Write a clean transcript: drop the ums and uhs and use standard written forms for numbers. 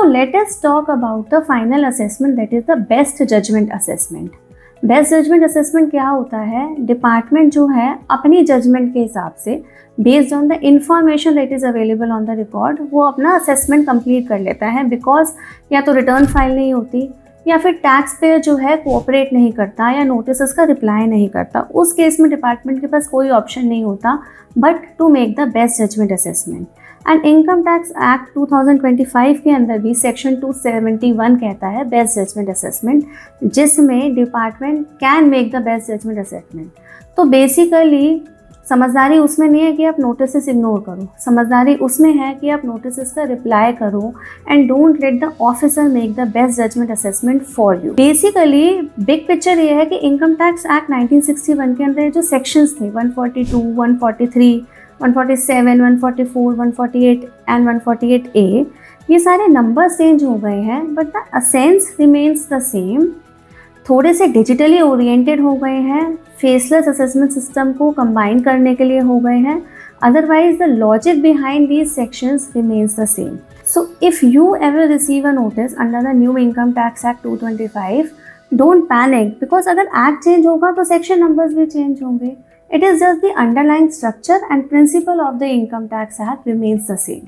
Now let us talk about the final assessment, that is the best judgment assessment. Best judgement assessment क्या होता है? Department जो है अपनी जजमेंट के हिसाब से based on the information that is available on the record वो अपना असेसमेंट कंप्लीट कर लेता है, बिकॉज या तो रिटर्न फाइल नहीं होती या फिर टैक्स पेयर जो है कोऑपरेट नहीं करता या नोटिस का रिप्लाई नहीं करता। उस केस में डिपार्टमेंट के पास कोई ऑप्शन नहीं होता but to make the best judgement assessment. And income tax act 2025 के अंदर भी सेक्शन 271 कहता है बेस्ट जजमेंट असेसमेंट, जिसमें department can make the best judgement assessment. तो बेसिकली समझदारी उसमें नहीं है कि आप नोटिस इग्नोर करो, समझदारी उसमें है कि आप नोटिस का रिप्लाई करो and don't let the officer make the best judgement assessment for you. Basically big picture ये है कि इनकम टैक्स एक्ट 1961 के अंदर जो सेक्शंस थे 142, 143, 147, 144, 148 एंड 148A, ये सारे नंबर्स चेंज हो गए हैं but the essence remains the same. थोड़े से डिजिटली ओरिएंटेड हो गए हैं, फेसलेस असेसमेंट सिस्टम को कंबाइन करने के लिए हो गए हैं, otherwise the logic behind these sections remains the same. So if you ever receive a notice under the new income tax act 225, don't panic, because अगर एक्ट चेंज होगा तो सेक्शन नंबर्स भी चेंज होंगे। It is just the underlying structure and principle of the Income Tax Act remains the same.